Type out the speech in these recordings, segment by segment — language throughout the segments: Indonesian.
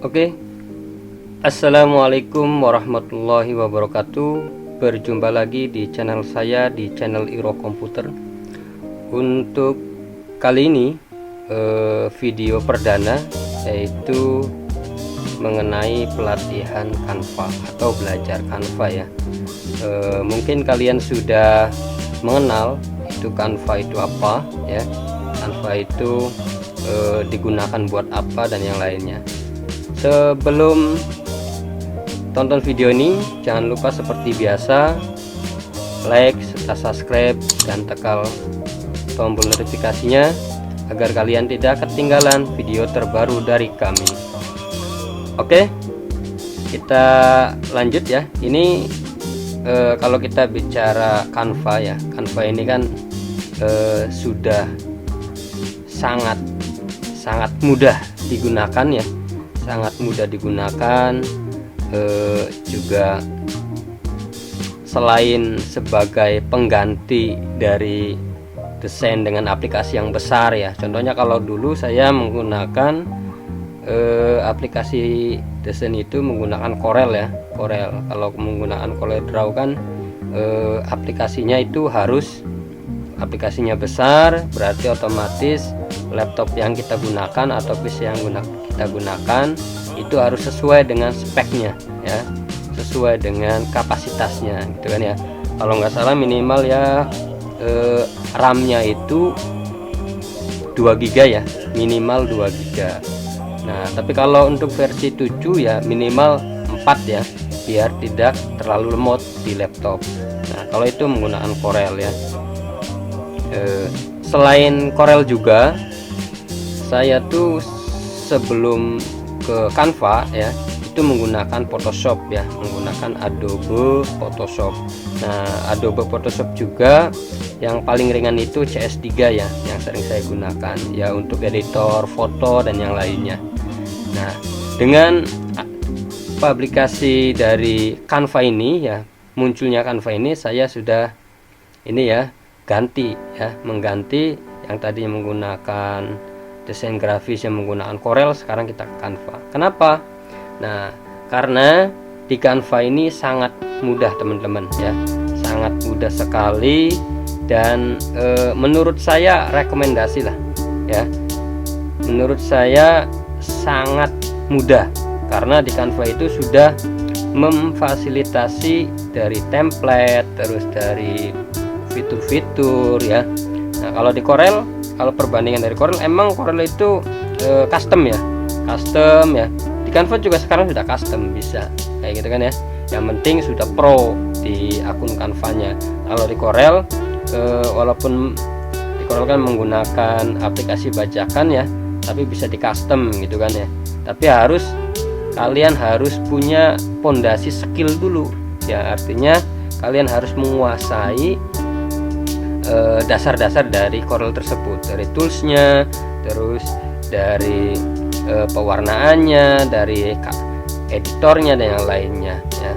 Oke, Assalamualaikum warahmatullahi wabarakatuh. Berjumpa lagi di channel saya, di channel Iro Komputer. Untuk kali ini video perdana, yaitu mengenai pelatihan Canva atau belajar Canva ya. Mungkin kalian sudah mengenal itu Canva itu apa ya. Canva itu digunakan buat apa dan yang lainnya. Sebelum tonton video ini, jangan lupa seperti biasa like serta subscribe dan tekan tombol notifikasinya agar kalian tidak ketinggalan video terbaru dari kami. Oke, kita lanjut ya. Ini kalau kita bicara Canva ya, Canva ini kan sudah sangat mudah digunakan ya, sangat mudah digunakan. Juga selain sebagai pengganti dari desain dengan aplikasi yang besar ya, contohnya kalau dulu saya menggunakan aplikasi desain itu menggunakan Corel ya, Corel. Kalau menggunakan Corel Draw kan aplikasinya itu harus aplikasinya besar, berarti otomatis laptop yang kita gunakan atau PC yang kita gunakan itu harus sesuai dengan speknya ya, sesuai dengan kapasitasnya gitu kan ya. Kalau nggak salah minimal ya RAM-nya itu 2 GB ya, minimal 2 GB. Nah tapi kalau untuk versi 7 ya minimal 4 ya, biar tidak terlalu lemot di laptop. Nah kalau itu menggunakan Corel ya. Selain Corel juga, saya tuh sebelum ke Canva ya itu menggunakan Photoshop ya, menggunakan Adobe Photoshop. Nah Adobe Photoshop juga yang paling ringan itu CS3 ya, yang sering saya gunakan ya untuk editor foto dan yang lainnya. Nah dengan publikasi dari Canva ini ya, munculnya Canva ini, saya sudah ini ya ganti ya, mengganti yang tadi menggunakan desain grafis yang menggunakan Corel, sekarang kita ke Canva. Kenapa? Nah karena di Canva ini sangat mudah teman-teman ya, sangat mudah sekali. Dan menurut saya rekomendasi lah ya, menurut saya sangat mudah karena di Canva itu sudah memfasilitasi dari template, terus dari fitur-fitur ya. Nah kalau di Corel, kalau perbandingan dari Corel, emang Corel itu custom ya, custom ya. Di Canva juga sekarang sudah custom, bisa kayak gitu kan ya. Yang penting sudah pro di akun Canva-nya. Kalau di Corel walaupun di Corel kan menggunakan aplikasi bajakan ya, tapi bisa di custom gitu kan ya. Tapi kalian harus punya pondasi skill dulu ya, artinya kalian harus menguasai dasar-dasar dari Corel tersebut, dari toolsnya, terus dari pewarnaannya, dari editornya dan yang lainnya ya.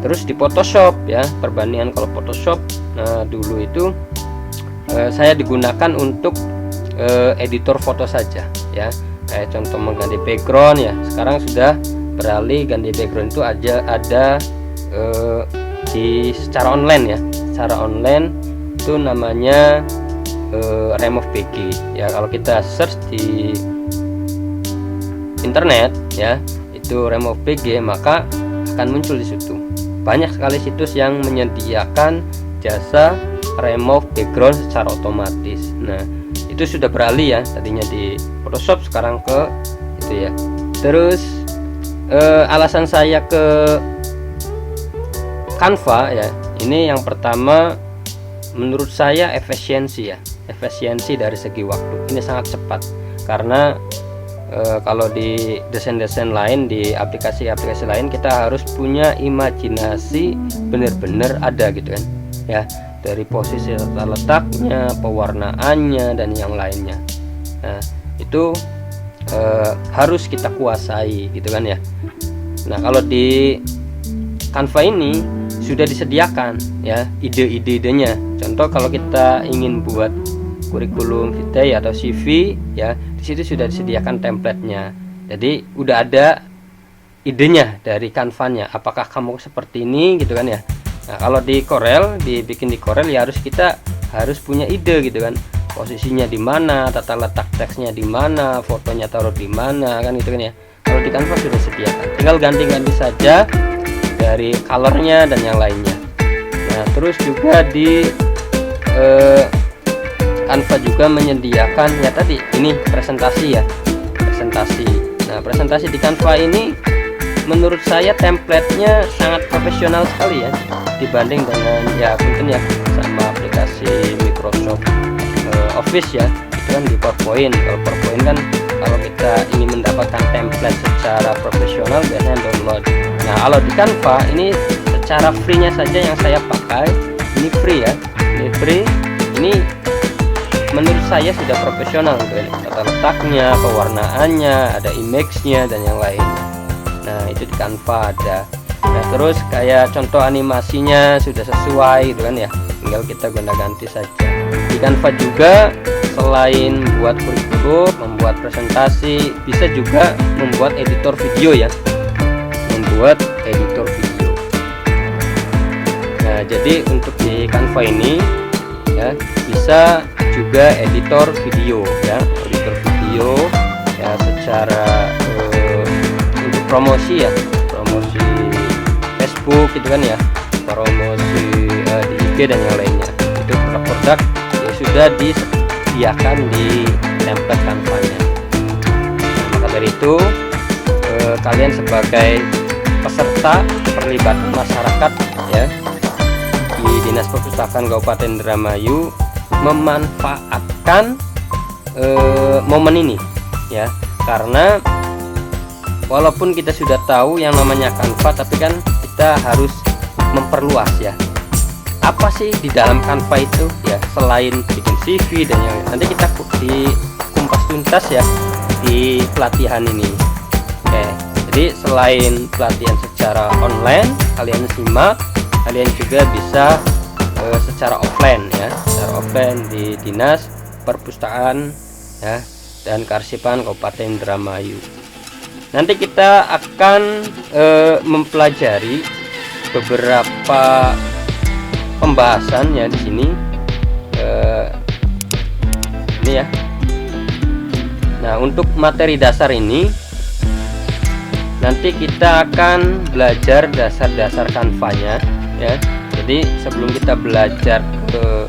Terus di Photoshop ya, perbandingan kalau Photoshop, nah dulu itu saya digunakan untuk editor foto saja ya, kayak contoh mengganti background ya. Sekarang sudah beralih, ganti background itu ada di secara online ya, secara online itu namanya Remove PG ya. Kalau kita search di internet ya, itu Remove PG, maka akan muncul di situ banyak sekali situs yang menyediakan jasa remove background secara otomatis. Nah itu sudah beralih ya, tadinya di Photoshop sekarang ke itu ya. Terus alasan saya ke Canva ya, ini yang pertama menurut saya efisiensi ya, efisiensi dari segi waktu. Ini sangat cepat karena kalau di desain-desain lain, di aplikasi-aplikasi lain, kita harus punya imajinasi benar-benar ada gitu kan ya, dari posisi letaknya, pewarnaannya dan yang lainnya. Nah itu harus kita kuasai gitu kan ya. Nah kalau di Canva ini sudah disediakan ya ide-idenya. Contoh kalau kita ingin buat kurikulum vitae atau CV ya, di situ sudah disediakan template-nya. Jadi udah ada idenya dari Canva-nya, apakah kamu seperti ini gitu kan ya. Nah kalau di Corel, dibikin di Corel ya kita harus punya ide gitu kan, posisinya di mana, tata letak teksnya di mana, fotonya taruh di mana kan gitu kan ya. Kalau di Canva sudah sediakan, tinggal ganti-ganti saja dari colornya dan yang lainnya. Nah terus juga di Canva juga menyediakan ya tadi ini presentasi ya, presentasi. Nah presentasi di Canva ini menurut saya template-nya sangat profesional sekali ya, dibanding dengan ya mungkin ya sama aplikasi Microsoft Office ya, itu kan di PowerPoint. Kalau PowerPoint kan kalau kita ingin mendapatkan template secara profesional biasanya download. Nah kalau di Canva ini secara free-nya saja yang saya pakai, ini free ya, ini free, ini menurut saya sudah profesional gitu ya, tata letaknya, pewarnaannya, ada image-nya dan yang lainnya. Nah itu di Canva ada. Nah terus kayak contoh animasinya sudah sesuai gitu kan ya, tinggal kita gonta-ganti saja. Di Canva juga selain buat kurikulum, membuat presentasi, bisa juga membuat editor video ya, membuat editor video. Nah jadi untuk di Canva ini ya bisa juga editor video ya, editor video ya secara untuk promosi ya, promosi Facebook gitu kan ya, promosi di IG dan yang lainnya. Itu produk-produk ya sudah disediakan di template Canva-nya. Nah, maka dari itu kalian sebagai peserta perlibatan masyarakat ya di Dinas Perpustakaan Kabupaten Indramayu memanfaatkan momen ini ya, karena walaupun kita sudah tahu yang namanya Canva, tapi kan kita harus memperluas ya, apa sih di dalam Canva itu ya, selain bikin CV dan yang nanti kita di kumpas tuntas ya di pelatihan ini. Oke, jadi selain pelatihan secara online kalian simak, kalian juga bisa secara offline ya, secara offline di Dinas Perpustakaan ya dan Kearsipan Kabupaten Indramayu. Nanti kita akan mempelajari beberapa pembahasan ya di sini ini ya. Nah untuk materi dasar ini nanti kita akan belajar dasar-dasar Canva-nya ya. Jadi sebelum kita belajar ke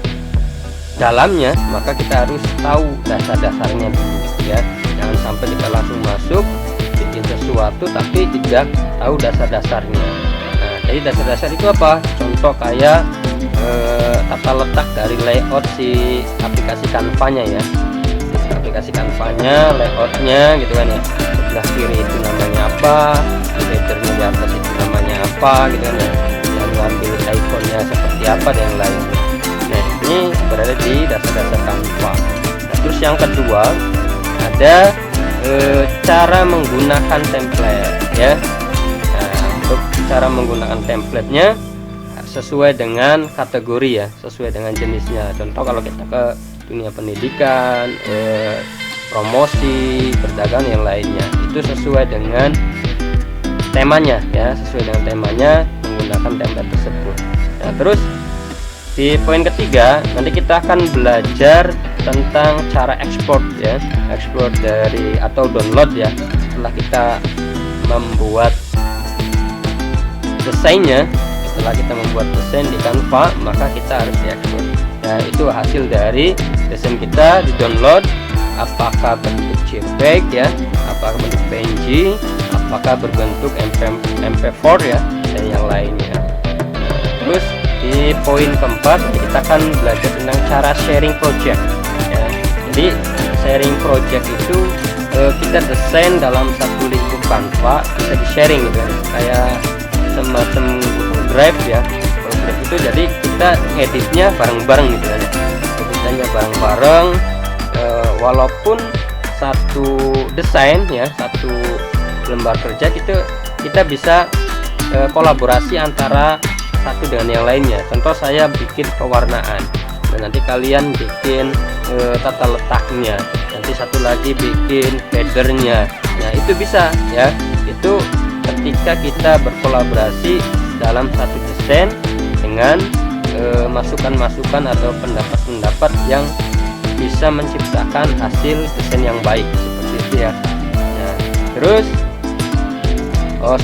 dalamnya, maka kita harus tahu dasar-dasarnya dulu ya. Jangan sampai kita langsung masuk bikin sesuatu tapi tidak tahu dasar-dasarnya. Nah, jadi dasar-dasar itu apa? Contoh kayak tata letak dari layout si aplikasi Canva-nya ya. Aplikasi Canva-nya, layoutnya gitu kan ya. Sebelah kiri itu namanya apa, headernya di atas itu namanya apa gitu kan ya. Ambil ikonnya seperti apa dan yang lain. Nah ini berada di dasar-dasar Canva. Nah, terus yang kedua ada cara menggunakan template ya. Nah, untuk cara menggunakan templatenya sesuai dengan kategori ya, sesuai dengan jenisnya. Contoh kalau kita ke dunia pendidikan, promosi, perdagangan yang lainnya, itu sesuai dengan temanya ya, sesuai dengan temanya menggunakan template tersebut. Nah terus di poin ketiga nanti kita akan belajar tentang cara ekspor ya, ekspor dari atau download ya. Setelah kita membuat desainnya, setelah kita membuat desain di Canva, maka kita harus diekspor. Nah itu hasil dari desain kita di download, apakah bentuk JPEG ya, apakah bentuk PNG, apakah berbentuk MP4 ya dan yang lainnya. Terus di poin keempat kita akan belajar tentang cara sharing project ya. Jadi sharing project itu kita desain dalam satu lingkup Canva, bisa di sharing gitu kan, kayak semacam Google Drive ya. Google Drive itu jadi kita editnya bareng-bareng gitu kan, editnya bareng-bareng, walaupun satu desain ya, satu lembar kerja kita bisa kolaborasi antara satu dengan yang lainnya. Contoh saya bikin pewarnaan, dan nanti kalian bikin tata letaknya, nanti satu lagi bikin headernya. Nah itu itu bisa ya, itu ketika kita berkolaborasi dalam satu desain dengan masukan-masukan atau pendapat-pendapat yang bisa menciptakan hasil desain yang baik seperti itu ya. Nah, terus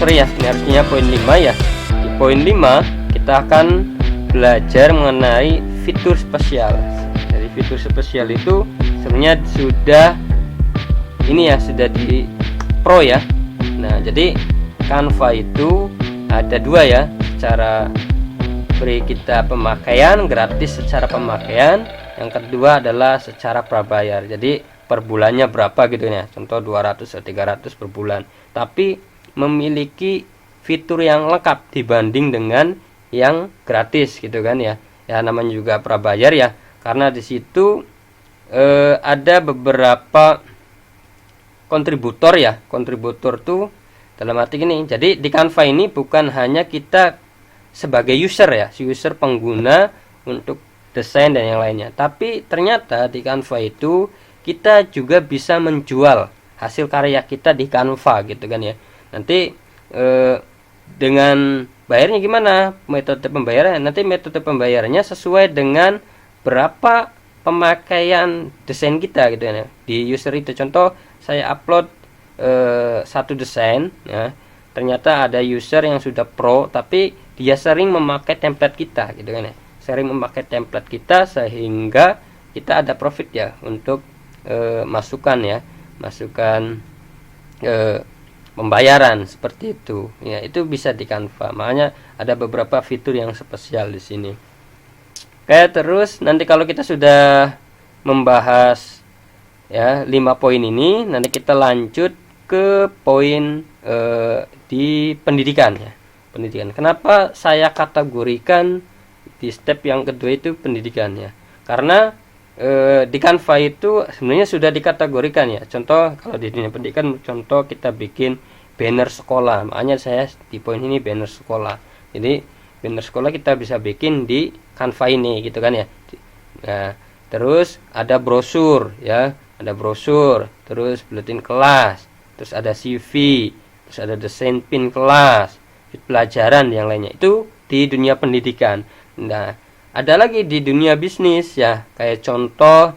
ini harusnya poin 5 ya. Di poin 5 kita akan belajar mengenai fitur spesial. Jadi fitur spesial itu sebenarnya sudah di Pro ya. Nah, jadi Canva itu ada 2 ya, cara beri kita pemakaian gratis secara pemakaian, yang kedua adalah secara prabayar. Jadi per bulannya berapa gitu ya, contoh 200 atau 300 per bulan, tapi memiliki fitur yang lengkap dibanding dengan yang gratis gitu kan ya. Ya namanya juga prabayar ya, karena di situ ada beberapa kontributor ya. Kontributor tuh dalam arti gini, jadi di Canva ini bukan hanya kita sebagai user ya, user pengguna untuk desain dan yang lainnya, tapi ternyata di Canva itu kita juga bisa menjual hasil karya kita di Canva gitu kan ya. Nanti dengan bayarnya gimana, metode pembayaran, nanti metode pembayarannya sesuai dengan berapa pemakaian desain kita gitu ya di user itu. Contoh saya upload satu desain ya, ternyata ada user yang sudah pro tapi dia sering memakai template kita gitu kan ya, sering memakai template kita sehingga kita ada profit ya untuk masukan pembayaran seperti itu ya. Itu bisa di Canva, makanya ada beberapa fitur yang spesial di sini. Oke, terus nanti kalau kita sudah membahas ya 5 poin ini, nanti kita lanjut ke poin di pendidikan ya. Pendidikan, kenapa saya kategorikan di step yang kedua itu pendidikan ya, karena di Canva itu sebenarnya sudah dikategorikan ya. Contoh kalau di dunia pendidikan, contoh kita bikin banner sekolah, makanya saya di poin ini banner sekolah. Jadi banner sekolah kita bisa bikin di Canva ini gitu kan ya. Nah, terus ada brosur ya, ada brosur, terus buletin kelas, terus ada CV, terus ada desain pin kelas, pelajaran yang lainnya. Itu di dunia pendidikan. Nah, ada lagi di dunia bisnis ya, kayak contoh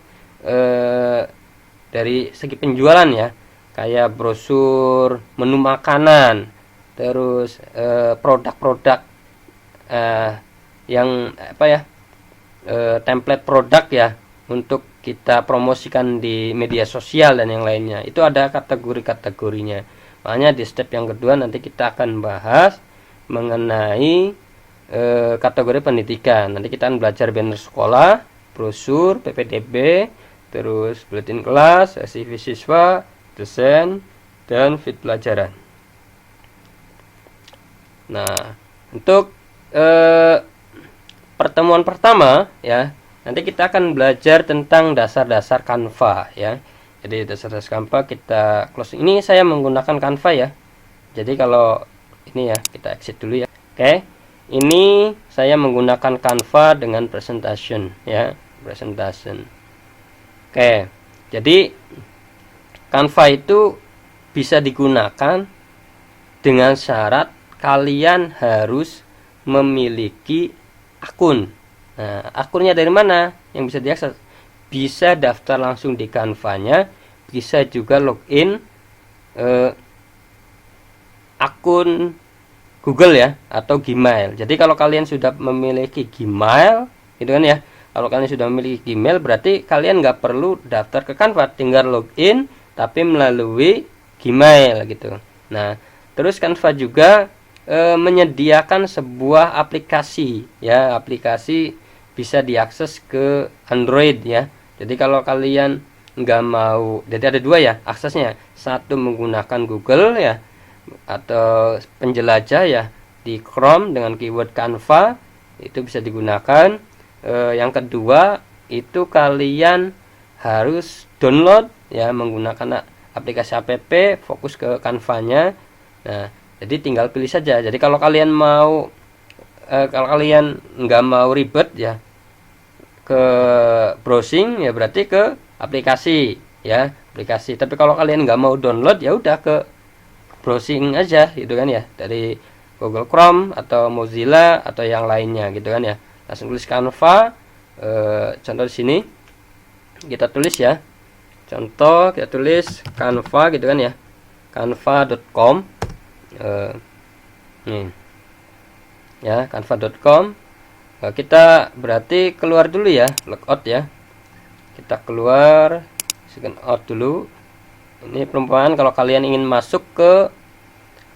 dari segi penjualan ya, kayak brosur menu makanan, terus produk-produk yang apa ya, template produk ya untuk kita promosikan di media sosial dan yang lainnya. Itu ada kategori-kategorinya. Makanya di step yang kedua nanti kita akan bahas mengenai kategori pendidikan. Nanti kita akan belajar banner sekolah, brosur, PPDB, terus buletin kelas, CV siswa, desain, dan fit pelajaran. Nah, untuk pertemuan pertama ya, nanti kita akan belajar tentang dasar-dasar Canva ya. Jadi dasar-dasar Canva kita close. Ini saya menggunakan Canva ya. Jadi kalau ini ya, kita exit dulu ya. Oke. Ini saya menggunakan Canva dengan presentation ya, presentation. Oke. Jadi Canva itu bisa digunakan dengan syarat kalian harus memiliki akun. Nah, akunnya dari mana yang bisa diakses? Bisa daftar langsung di Canva-nya, bisa juga login akun Google ya, atau Gmail. Jadi kalau kalian sudah memiliki Gmail gitu kan ya, kalau kalian sudah memiliki Gmail berarti kalian nggak perlu daftar ke Canva, tinggal login tapi melalui Gmail gitu. Nah, terus Canva juga menyediakan sebuah aplikasi ya, aplikasi bisa diakses ke Android ya. Jadi kalau kalian nggak mau, jadi ada 2 ya aksesnya, satu menggunakan Google ya atau penjelajah ya di Chrome dengan keyword Canva, itu bisa digunakan. Yang kedua itu kalian harus download ya menggunakan aplikasi app, fokus ke Canva-nya. Nah, jadi tinggal pilih saja. Jadi kalau kalian mau kalau kalian nggak mau ribet ya ke browsing ya berarti ke aplikasi ya, aplikasi. Tapi kalau kalian nggak mau download ya udah ke browsing aja gitu kan ya, dari Google Chrome atau Mozilla atau yang lainnya gitu kan ya. Langsung tulis Canva. Contoh di sini kita tulis ya, contoh kita tulis Canva gitu kan ya, canva.com. Nih ya, canva.com. Kita berarti keluar dulu ya, logout ya, kita keluar, sign out dulu. Ini perumpamaan kalau kalian ingin masuk ke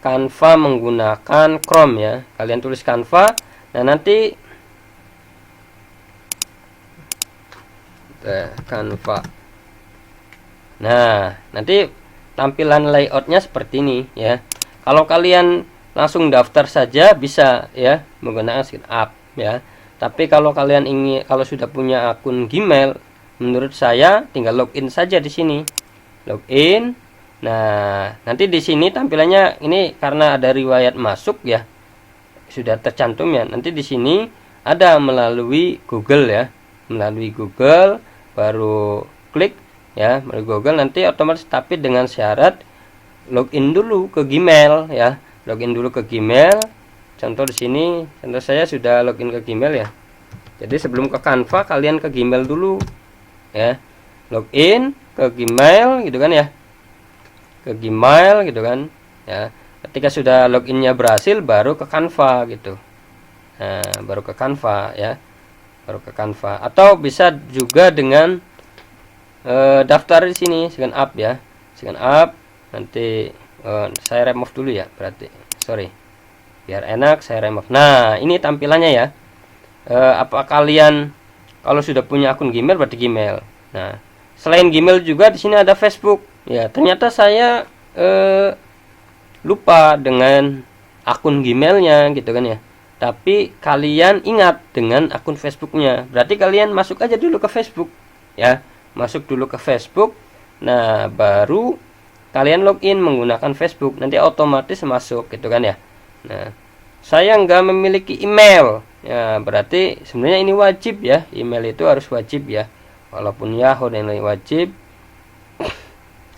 Canva menggunakan Chrome ya, kalian tulis Canva. Nah nanti Canva, nah nanti tampilan layoutnya seperti ini ya. Kalau kalian langsung daftar saja bisa ya, menggunakan sign up ya. Tapi kalau kalian ingin, kalau sudah punya akun Gmail, menurut saya tinggal login saja di sini, login. Nah nanti di sini tampilannya ini karena ada riwayat masuk ya, sudah tercantum ya. Nanti di sini ada melalui Google ya, melalui Google, baru klik ya melalui Google, nanti otomatis, tapi dengan syarat login dulu ke Gmail ya, login dulu ke Gmail. Contoh di sini, contoh saya sudah login ke Gmail ya. Jadi sebelum ke Canva kalian ke Gmail dulu ya, login ke Gmail gitu kan ya, ke Gmail gitu kan ya. Ketika sudah loginnya berhasil baru ke Canva gitu. Nah baru ke Canva ya, baru ke Canva. Atau bisa juga dengan daftar di sini, sign up ya, sign up. Nanti saya remove dulu ya, berarti sorry, biar enak saya remove. Nah ini tampilannya ya. Apa kalian kalau sudah punya akun Gmail berarti Gmail. Nah selain Gmail juga di sini ada Facebook ya. Ternyata saya lupa dengan akun Gmailnya gitu kan ya, tapi kalian ingat dengan akun Facebooknya. Berarti kalian masuk aja dulu ke Facebook ya, masuk dulu ke Facebook. Nah baru kalian login menggunakan Facebook, nanti otomatis masuk gitu kan ya. Nah saya nggak memiliki email ya, berarti sebenarnya ini wajib ya, email itu harus wajib ya, walaupun Yahoo dan lain wajib,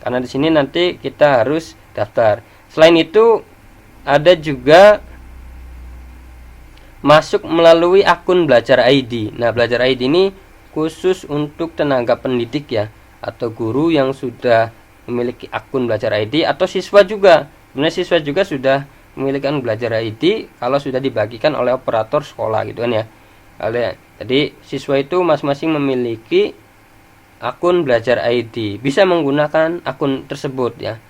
karena di sini nanti kita harus daftar. Selain itu ada juga masuk melalui akun Belajar ID. Nah Belajar ID ini khusus untuk tenaga pendidik ya, atau guru yang sudah memiliki akun Belajar ID, atau siswa juga. Sebenarnya siswa juga sudah memiliki akun Belajar ID kalau sudah dibagikan oleh operator sekolah gitu kan ya. Jadi siswa itu masing-masing memiliki akun Belajar ID, bisa menggunakan akun tersebut ya.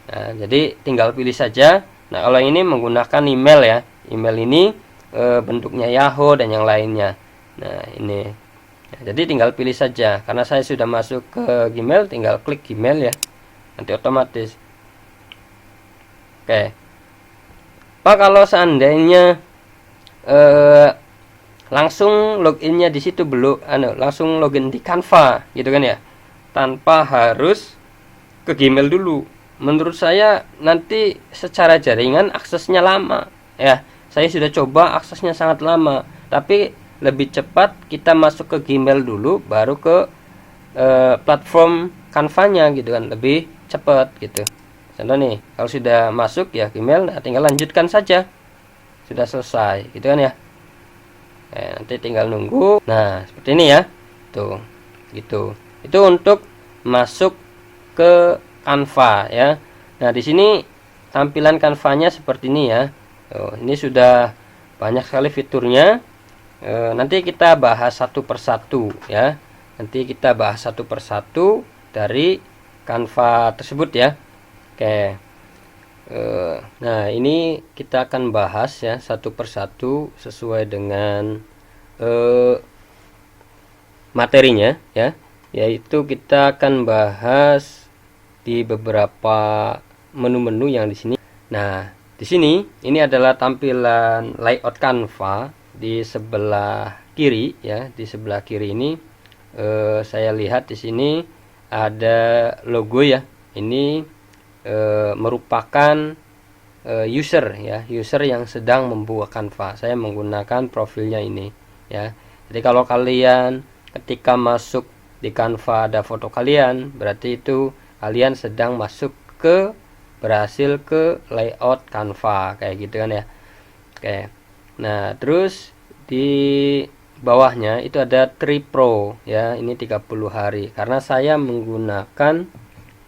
Nah, jadi tinggal pilih saja. Nah kalau ini menggunakan email ya, email ini bentuknya Yahoo dan yang lainnya. Nah ini, nah, jadi tinggal pilih saja. Karena saya sudah masuk ke Gmail, tinggal klik Gmail ya, nanti otomatis. Oke. Pak kalau seandainya langsung loginnya di situ belum, langsung login di Canva gitu kan ya, tanpa harus ke Gmail dulu. Menurut saya nanti secara jaringan aksesnya lama ya. Saya sudah coba, aksesnya sangat lama. Tapi lebih cepat kita masuk ke Gmail dulu, baru ke platform Canva-nya gitu kan, lebih cepat gitu. Contoh nih, kalau sudah masuk ya Gmail, nah tinggal lanjutkan saja, sudah selesai gitu kan ya. Nanti tinggal nunggu. Nah seperti ini ya, tuh gitu. Itu untuk masuk ke Canva ya. Nah di sini tampilan Canva-nya seperti ini ya. Ini sudah banyak sekali fiturnya. Nanti kita bahas satu persatu ya. Nanti kita bahas satu persatu dari Canva tersebut ya. Oke. Nah ini kita akan bahas ya satu persatu sesuai dengan materinya ya. Yaitu kita akan bahas di beberapa menu-menu yang di sini. Nah, di sini ini adalah tampilan layout Canva di sebelah kiri ya. Di sebelah kiri ini saya lihat di sini ada logo ya. Ini merupakan user ya, user yang sedang membuat Canva. Saya menggunakan profilnya ini ya. Jadi kalau kalian ketika masuk di Canva ada foto kalian, berarti itu kalian sedang masuk ke berhasil ke layout Canva kayak gitu kan ya. Oke. Nah, terus di bawahnya itu ada Tri Pro ya, ini 30 hari karena saya menggunakan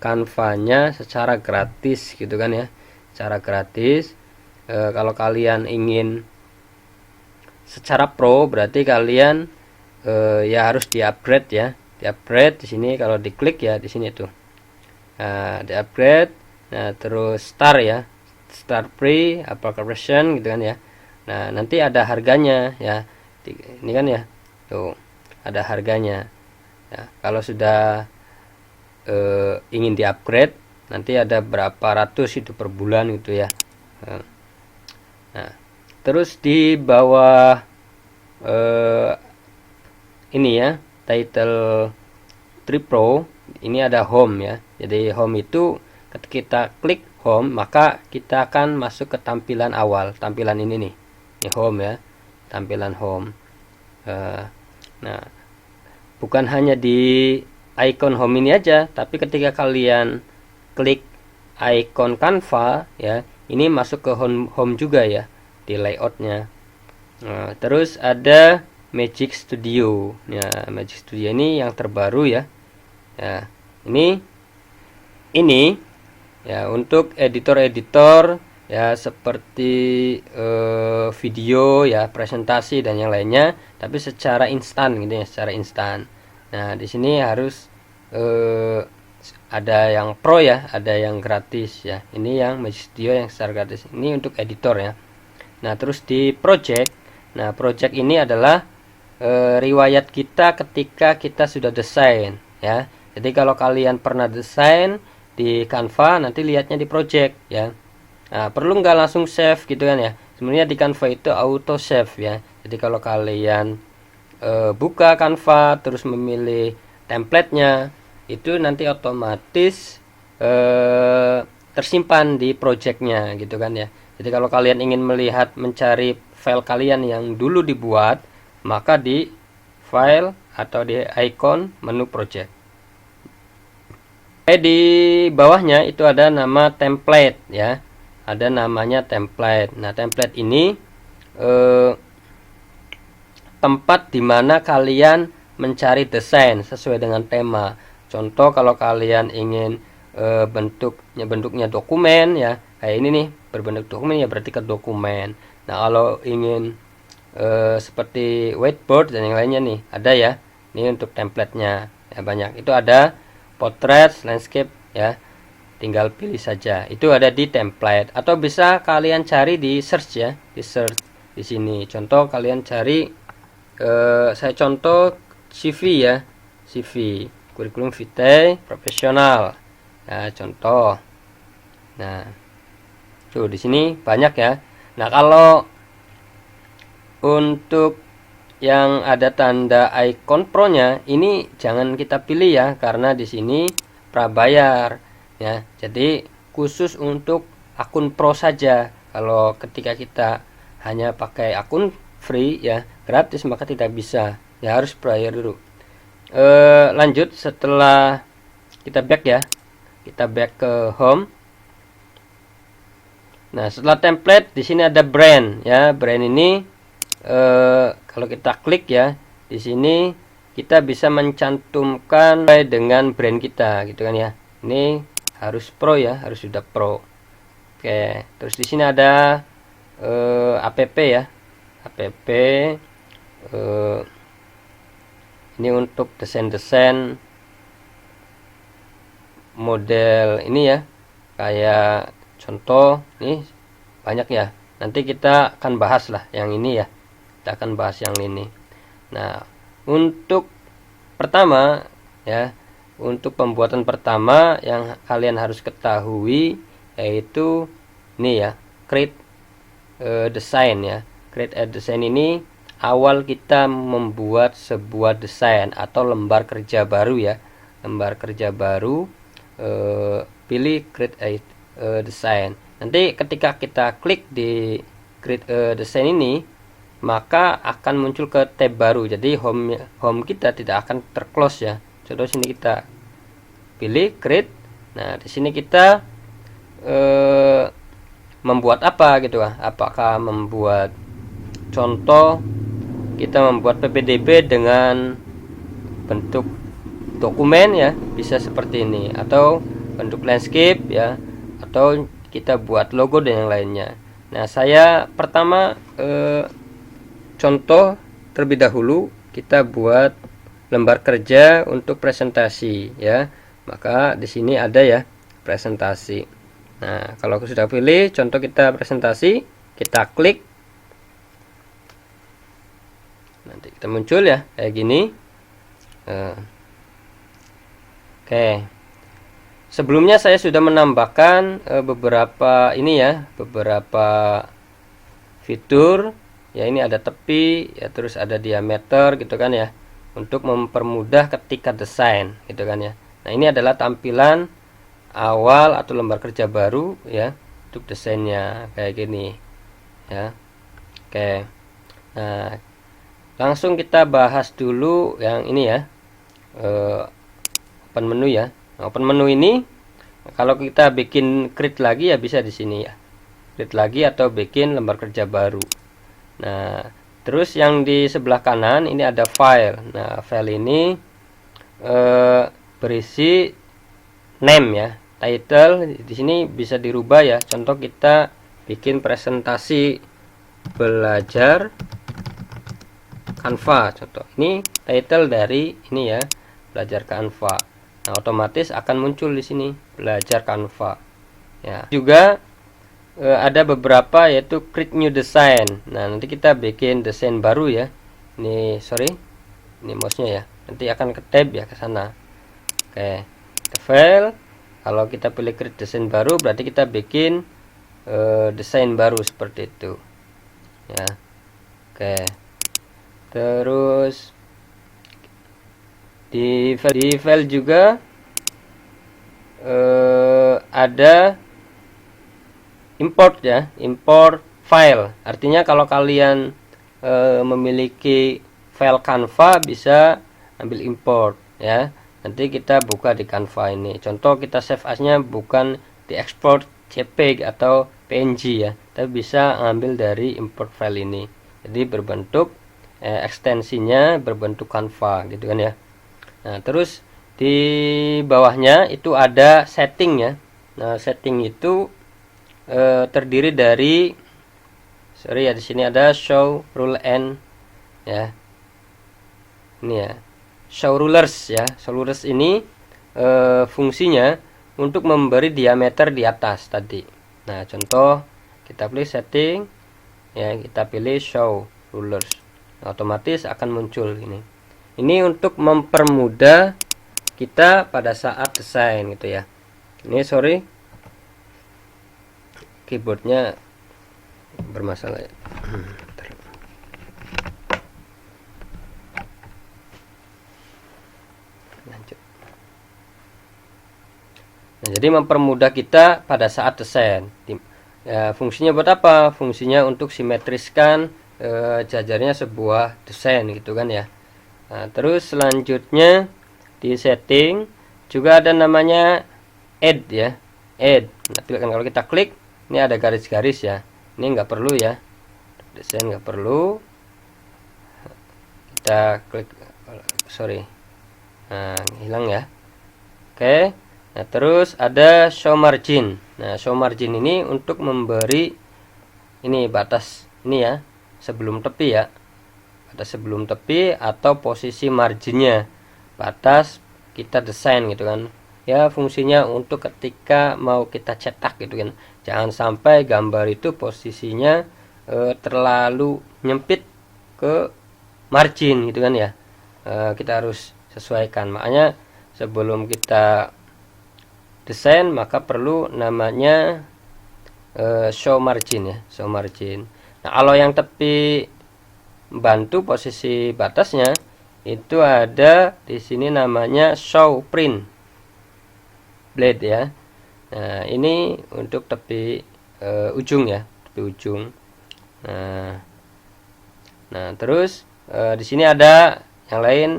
Canva-nya secara gratis gitu kan ya, secara gratis. Kalau kalian ingin secara pro berarti kalian ya harus di-upgrade ya, di-upgrade di sini. Kalau diklik ya di sini tuh, nah, di-upgrade. Nah, terus start ya, start free apa version gitu kan ya. Nah, nanti ada harganya ya, ini kan ya, tuh ada harganya ya. Kalau sudah ingin di-upgrade nanti ada berapa ratus itu per bulan gitu ya. Nah, terus di bawah ini ya, title Tri Pro ini ada home ya. Jadi home itu ketika kita klik home maka kita akan masuk ke tampilan awal, tampilan ini nih, ini home ya, tampilan home. Nah, bukan hanya di icon home ini aja, tapi ketika kalian klik icon Canva ya, ini masuk ke home juga ya, di layoutnya. Nah, terus ada Magic Studio. Ya, Magic Studio ini yang terbaru ya. Ya, ini ya untuk editor-editor ya, seperti video ya, presentasi dan yang lainnya, tapi secara instan gitu ya, secara instan. Nah, di sini harus ada yang pro ya, ada yang gratis ya. Ini yang Magic Studio yang secara gratis. Ini untuk editor ya. Nah, terus di project. Nah, project ini adalah riwayat kita ketika kita sudah desain ya. Jadi kalau kalian pernah desain di Canva, nanti lihatnya di project ya. Nah, perlu nggak langsung save gitu kan ya. Sebenarnya di Canva itu auto save ya. Jadi kalau kalian buka Canva terus memilih templatenya, itu nanti otomatis tersimpan di projectnya gitu kan ya. Jadi kalau kalian ingin melihat, mencari file kalian yang dulu dibuat, maka di file atau di icon menu project. Di bawahnya itu ada nama template ya, ada namanya template. Nah, template ini tempat dimana kalian mencari desain sesuai dengan tema. Contoh kalau kalian ingin bentuknya dokumen ya, kayak ini nih, berbentuk dokumen ya, berarti ke dokumen. Nah, kalau ingin seperti whiteboard dan yang lainnya nih, ada ya, ini untuk templatenya ya, banyak. Itu ada portrait, landscape ya, tinggal pilih saja. Itu ada di template, atau bisa kalian cari di search ya, di search di sini. Contoh kalian cari saya contoh CV ya, CV kurikulum vitae profesional ya, contoh. Nah, tuh di sini banyak ya. Nah, kalau untuk yang ada tanda icon pro-nya ini jangan kita pilih ya, karena di sini prabayar ya. Jadi khusus untuk akun pro saja. Kalau ketika kita hanya pakai akun free ya, gratis, maka tidak bisa. Ya harus bayar dulu. Lanjut, setelah kita back ya, kita back ke home. Nah, setelah template di sini ada brand ya. Brand ini kalau kita klik ya, di sini kita bisa mencantumkan dengan brand kita gitu kan ya. Ini harus pro ya, harus sudah pro. Oke, terus di sini ada app ya, app ini untuk desain-desain model ini ya, kayak contoh nih banyak ya. Nanti kita akan bahas lah yang ini ya, kita akan bahas yang ini. Nah, untuk pertama ya, untuk pembuatan pertama yang kalian harus ketahui yaitu ini ya, create design ya. Create a design ini awal kita membuat sebuah desain atau lembar kerja baru ya, lembar kerja baru. Pilih create a design. Nanti ketika kita klik di create a design ini, maka akan muncul ke tab baru. Jadi home kita tidak akan terclose ya. Contoh sini kita pilih create. Nah, di sini kita membuat apa gitu, apakah membuat contoh kita membuat PPDB dengan bentuk dokumen ya, bisa seperti ini, atau bentuk landscape ya, atau kita buat logo dan yang lainnya. Nah, saya pertama contoh terlebih dahulu, kita buat lembar kerja untuk presentasi ya. Maka di sini ada ya presentasi. Nah, kalau sudah pilih contoh kita presentasi, kita klik, nanti kita muncul ya kayak gini. Oke, sebelumnya saya sudah menambahkan beberapa ini ya, beberapa fitur ya. Ini ada tepi ya, terus ada diameter gitu kan ya, untuk mempermudah ketika desain gitu kan ya. Nah, ini adalah tampilan awal atau lembar kerja baru ya, untuk desainnya kayak gini ya. Oke, nah langsung kita bahas dulu yang ini ya, open menu ya. Nah, open menu ini kalau kita bikin create lagi ya bisa di sini ya, create lagi atau bikin lembar kerja baru. Nah, terus yang di sebelah kanan ini ada file. Nah, file ini berisi name ya, title. Di sini bisa dirubah ya. Contoh kita bikin presentasi belajar Canva. Contoh ini title dari ini ya, belajar Canva. Nah, otomatis akan muncul di sini belajar Canva. Ya, juga ada beberapa yaitu create new design. Nah, nanti kita bikin desain baru ya. Ini sorry, ini mouse-nya ya. Nanti akan ke tab ya, ke sana. Oke, ke file. Kalau kita pilih create desain baru, berarti kita bikin desain baru seperti itu. Ya, oke. Terus di file juga ada import ya, import file. Artinya kalau kalian memiliki file Canva bisa ambil import ya. Nanti kita buka di Canva ini. Contoh kita save as-nya bukan di export JPEG atau PNG ya, tapi bisa ambil dari import file ini. Jadi berbentuk ekstensinya berbentuk Canva gitu kan ya. Nah, terus di bawahnya itu ada setting ya. Nah, setting itu terdiri dari sorry ya, di sini ada show rule and ya. Ini ya, show rulers ya. Show rulers ini fungsinya untuk memberi diameter di atas tadi. Nah, contoh kita pilih setting ya, kita pilih show rulers. Nah, otomatis akan muncul ini. Ini untuk mempermudah kita pada saat desain gitu ya. Ini sorry, keyboardnya bermasalah ya. Lanjut. Nah, jadi mempermudah kita pada saat desain ya. Fungsinya buat apa? Fungsinya untuk simetriskan jajarnya sebuah desain gitu kan ya. Nah, terus selanjutnya di setting juga ada namanya add ya, add. Nah, kalau kita klik ini ada garis-garis ya, ini nggak perlu ya, desain nggak perlu, kita klik sorry, nah hilang ya. Oke, nah terus ada show margin. Nah, show margin ini untuk memberi ini batas ini ya, sebelum tepi ya, batas sebelum tepi atau posisi marginnya, batas kita desain gitu kan ya. Fungsinya untuk ketika mau kita cetak gitu kan, jangan sampai gambar itu posisinya terlalu nyempit ke margin gitu kan ya. Kita harus sesuaikan, makanya sebelum kita desain maka perlu namanya show margin ya, show margin. Nah, kalau yang tepi bantu posisi batasnya itu ada di sini namanya show print blade ya. Nah, ini untuk tepi ujung ya, tepi ujung. Nah, terus di sini ada yang lain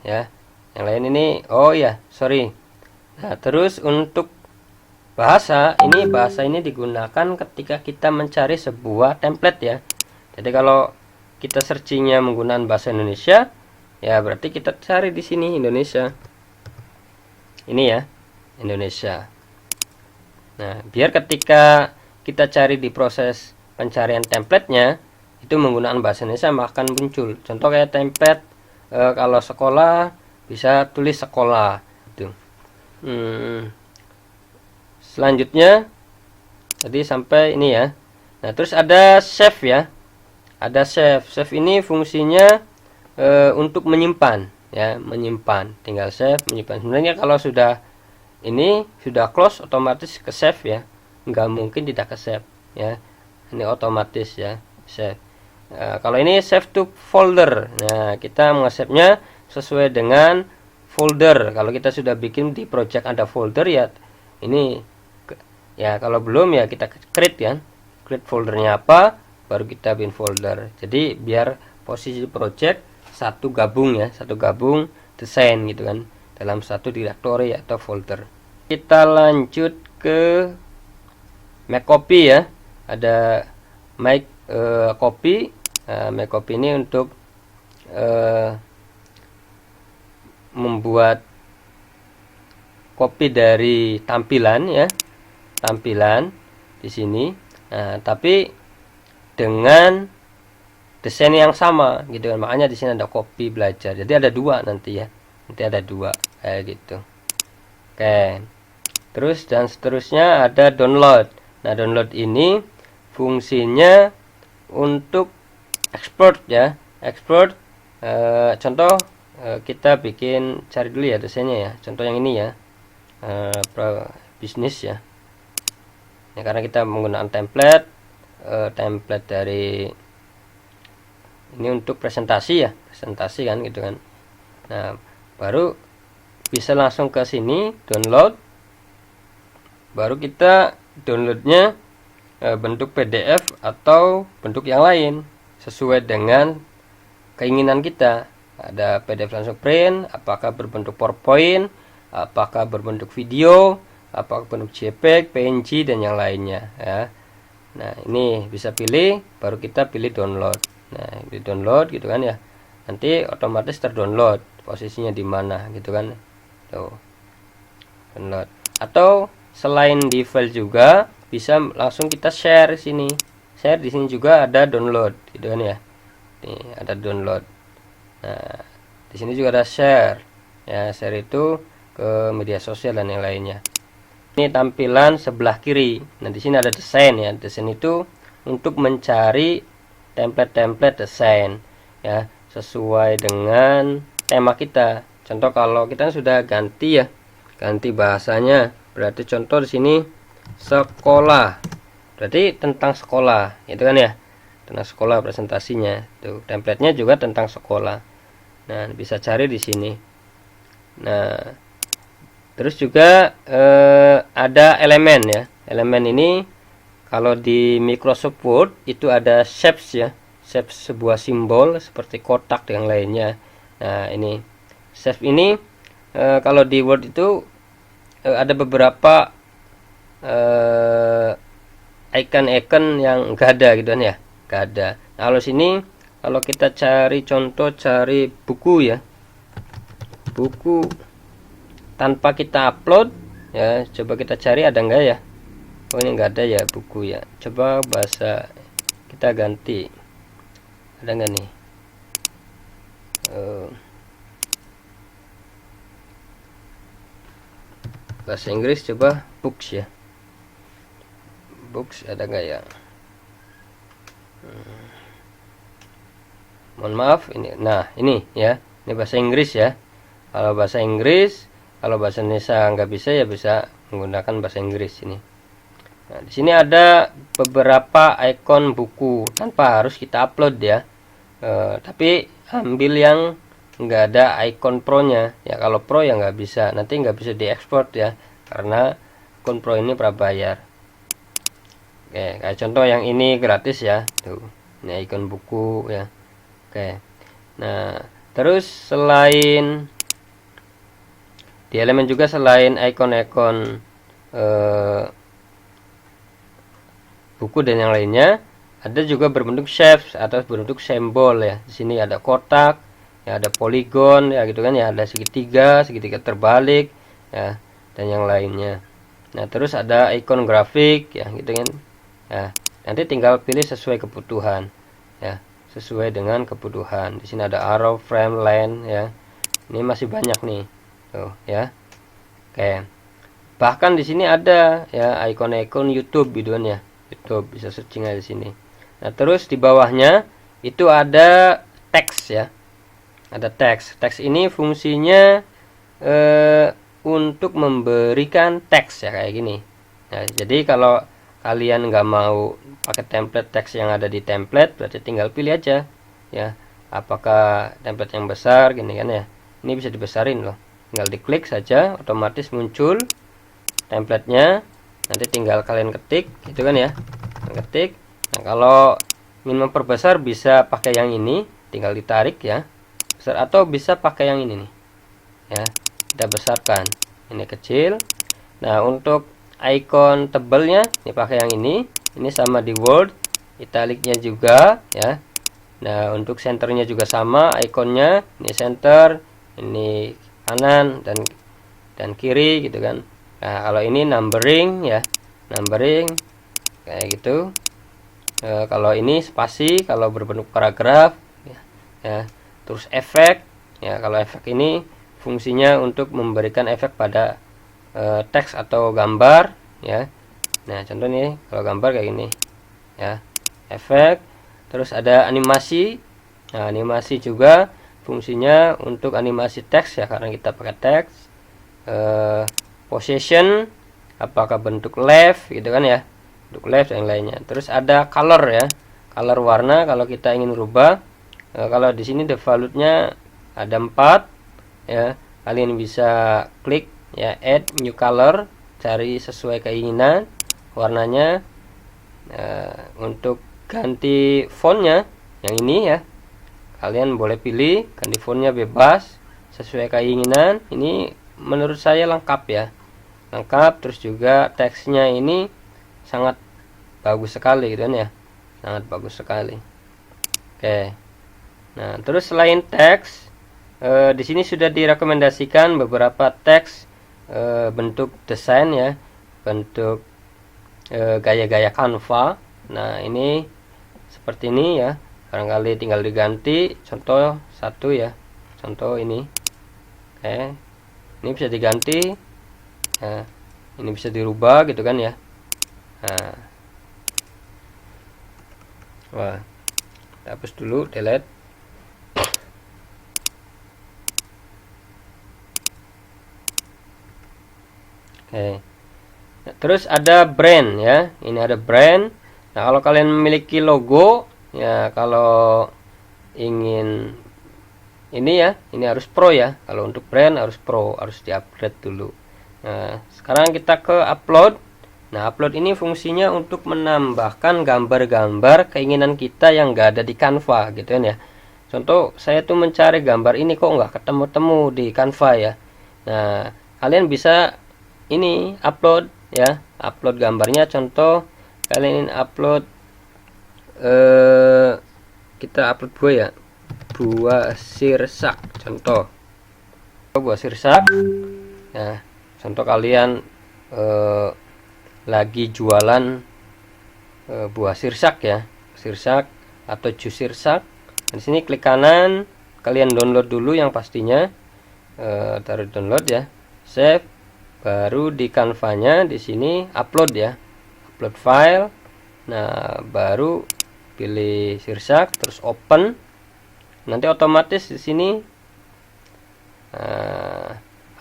ya. Yang lain ini oh ya, sorry. Nah, terus untuk bahasa ini digunakan ketika kita mencari sebuah template ya. Jadi kalau kita searchingnya menggunakan bahasa Indonesia, ya berarti kita cari di sini Indonesia. Ini ya, Indonesia. Nah, biar ketika kita cari di proses pencarian templatenya itu menggunakan bahasa Indonesia, maka akan muncul. Contoh kayak template kalau sekolah bisa tulis sekolah. Itu. Selanjutnya tadi sampai ini ya. Nah, terus ada save ya. Ada save. Save ini fungsinya untuk menyimpan ya, menyimpan. Tinggal save, menyimpan. Sebenarnya kalau sudah ini sudah close otomatis ke save ya. Nggak mungkin tidak ke save ya. Ini otomatis ya, save. Kalau ini save to folder. Nah, kita nge-save-nya sesuai dengan folder. Kalau kita sudah bikin di project ada folder ya, ini ya, kalau belum ya kita create ya, create foldernya apa, baru kita bikin folder. Jadi biar posisi project satu gabung ya, satu gabung desain gitu kan, dalam satu directory atau folder. Kita lanjut ke make copy ya. Ada make copy. Make copy ini untuk membuat copy dari tampilan ya, tampilan di sini. Nah, tapi dengan desain yang sama gitu kan. Makanya di sini ada copy belajar. Jadi ada dua nanti ya. Nanti ada dua kayak gitu. Oke. Terus dan seterusnya ada download. Nah, download ini fungsinya untuk export ya. Export contoh kita bikin, cari dulu ya desainnya ya. Contoh yang ini ya. Bisnis ya. Ya, karena kita menggunakan template template dari ini untuk presentasi ya, presentasi kan gitu kan. Nah, baru bisa langsung ke sini download, baru kita downloadnya bentuk PDF atau bentuk yang lain sesuai dengan keinginan kita. Ada PDF langsung print, apakah berbentuk PowerPoint, apakah berbentuk video, apakah bentuk JPEG, PNG dan yang lainnya ya. Nah, ini bisa pilih, baru kita pilih download. Nah, di download gitu kan ya. Nanti otomatis terdownload, posisinya di mana gitu kan. Tuh. Download. Atau selain di file juga bisa langsung kita share sini. Share di sini juga ada download gitu kan ya. Nih, ada download. Nah, di sini juga ada share. Ya, share itu ke media sosial dan yang lainnya. Ini tampilan sebelah kiri. Nah, di sini ada desain ya. Desain itu untuk mencari template-template desain ya, sesuai dengan tema kita. Contoh kalau kita sudah ganti ya, ganti bahasanya, berarti contoh di sini sekolah. Berarti tentang sekolah, itu kan ya. Tentang sekolah presentasinya. Tuh, template-nya juga tentang sekolah. Nah, bisa cari di sini. Nah, terus juga ada elemen ya. Elemen ini kalau di Microsoft Word itu ada shapes ya. Shapes sebuah simbol seperti kotak dan lainnya. Nah, ini shape ini kalau di Word itu ada beberapa icon-icon yang enggak ada gitu kan ya. Enggak ada. Nah, kalau sini kalau kita cari contoh, cari buku ya. Buku tanpa kita upload ya, coba kita cari ada enggak ya. Oh, ini enggak ada ya buku ya. Coba bahasa kita ganti, ada enggak nih? Bahasa Inggris coba books ya. Books ada enggak ya? Mohon maaf ini. Nah, ini ya. Ini bahasa Inggris ya. Kalau bahasa Inggris, kalau bahasa Indonesia nggak bisa ya bisa menggunakan bahasa Inggris ini. Nah, di sini ada beberapa ikon buku tanpa harus kita upload ya. Tapi ambil yang nggak ada ikon pro-nya. Ya kalau pro ya nggak bisa. Nanti nggak bisa diekspor ya karena akun pro ini prabayar. Oke, kayak contoh yang ini gratis ya. Tuh, ini ikon buku ya. Oke. Nah, terus selain di elemen juga selain ikon-ikon eh, buku dan yang lainnya. Ada juga berbentuk shapes atau berbentuk simbol ya. Di sini ada kotak, ya ada poligon ya gitu kan ya, ada segitiga, segitiga terbalik ya, dan yang lainnya. Nah, terus ada ikon grafik ya gitu kan. Ya, nanti tinggal pilih sesuai kebutuhan ya, sesuai dengan kebutuhan. Di sini ada arrow, frame, line ya. Ini masih banyak nih. Tuh ya. Oke. Bahkan di sini ada ya ikon-ikon YouTube videonya. YouTube bisa searching aja di sini. Nah, terus di bawahnya itu ada teks ya. Ada teks. Teks ini fungsinya untuk memberikan teks ya kayak gini. Nah, jadi kalau kalian nggak mau pakai template teks yang ada di template, berarti tinggal pilih aja ya. Apakah template yang besar gini kan ya. Ini bisa dibesarin loh. Tinggal diklik saja, otomatis muncul templatenya. Nanti tinggal kalian ketik gitu kan ya. Ketik. Nah, kalau ingin memperbesar bisa pakai yang ini, tinggal ditarik ya besar, atau bisa pakai yang ini nih ya, kita besarkan ini kecil. Nah, untuk icon tebelnya ini pakai yang ini sama di Word, italicnya juga ya. Nah, untuk centernya juga sama, ikonnya ini center, ini kanan dan kiri gitu kan. Nah, kalau ini numbering ya, numbering kayak gitu. Kalau ini spasi, kalau berbentuk paragraf ya. Terus efek ya, kalau efek ini fungsinya untuk memberikan efek pada teks atau gambar ya. Nah, contoh nih kalau gambar kayak gini ya, efek. Terus ada animasi. Nah, animasi juga fungsinya untuk animasi teks ya, karena kita pakai teks. Position, apakah bentuk left gitu kan ya, untuk left dan lainnya. Terus ada color ya, color warna kalau kita ingin rubah. Kalau di sini defaultnya ada 4 ya, kalian bisa klik ya add new color, cari sesuai keinginan warnanya. Untuk ganti fontnya yang ini ya, kalian boleh pilih ganti fontnya bebas sesuai keinginan. Ini menurut saya lengkap ya, lengkap. Terus juga teksnya ini sangat bagus sekali gitu kan ya, sangat bagus sekali. Oke. Nah, terus selain teks, di sini sudah direkomendasikan beberapa teks bentuk desain ya, bentuk gaya-gaya Canva. Nah, ini seperti ini ya, barangkali tinggal diganti. Contoh satu ya, contoh ini. Oke, ini bisa diganti. Nah, ini bisa dirubah gitu kan ya. Nah, wah, kita hapus dulu, delete. Oke. Nah, terus ada brand ya, ini ada brand. Nah, kalau kalian memiliki logo ya, kalau ingin ini ya, ini harus pro ya. Kalau untuk brand harus pro, harus di-upgrade dulu. Nah, sekarang kita ke upload. Nah, upload ini fungsinya untuk menambahkan gambar-gambar keinginan kita yang nggak ada di Canva gitu kan ya. Contoh, saya tuh mencari gambar ini kok nggak ketemu-temu di Canva ya. Nah, kalian bisa ini upload ya, upload gambarnya. Contoh kalian upload kita upload buah ya, buah sirsak. Contoh buah sirsak ya, contoh kalian lagi jualan buah sirsak ya, sirsak atau jus sirsak. Di sini klik kanan, kalian download dulu yang pastinya, taruh download ya, save. Baru di Canva-nya di sini upload ya, upload file. Nah, baru pilih sirsak, terus open. Nanti otomatis di sini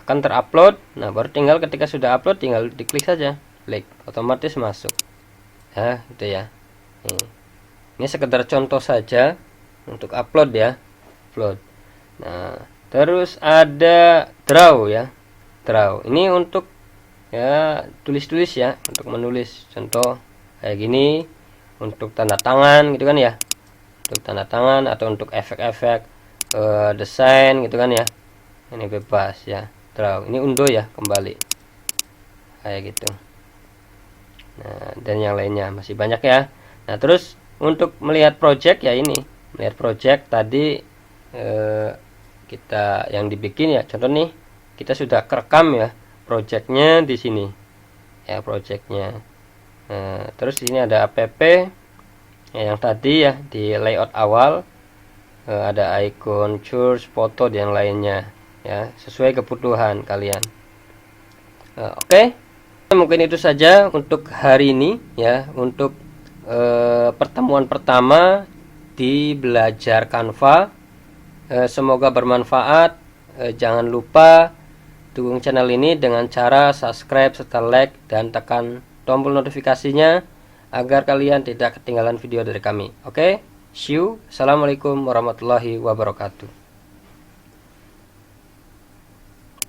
akan terupload. Nah, baru tinggal ketika sudah upload tinggal diklik saja, klik, otomatis masuk ya, gitu ya. Ini sekedar contoh saja untuk upload ya, upload. Nah, terus ada draw ya. Draw ini untuk ya tulis-tulis ya, untuk menulis. Contoh kayak gini, untuk tanda tangan gitu kan ya, untuk tanda tangan atau untuk efek-efek desain gitu kan ya. Ini bebas ya, draw. Ini undo ya, kembali. kayak gitu. Nah, dan yang lainnya masih banyak ya. Nah, terus untuk melihat project ya ini, melihat project tadi kita yang dibikin ya, contoh nih kita sudah kerekam ya projectnya di sini ya projectnya. Nah, terus di sini ada app ya, yang tadi ya di layout awal ada icon, church, foto dan yang lainnya ya sesuai kebutuhan kalian. Oke. Mungkin itu saja untuk hari ini ya, untuk pertemuan pertama di belajar Canva. Semoga bermanfaat. Jangan lupa dukung channel ini dengan cara subscribe serta like dan tekan tombol notifikasinya agar kalian tidak ketinggalan video dari kami. Oke, see you. Assalamualaikum warahmatullahi wabarakatuh.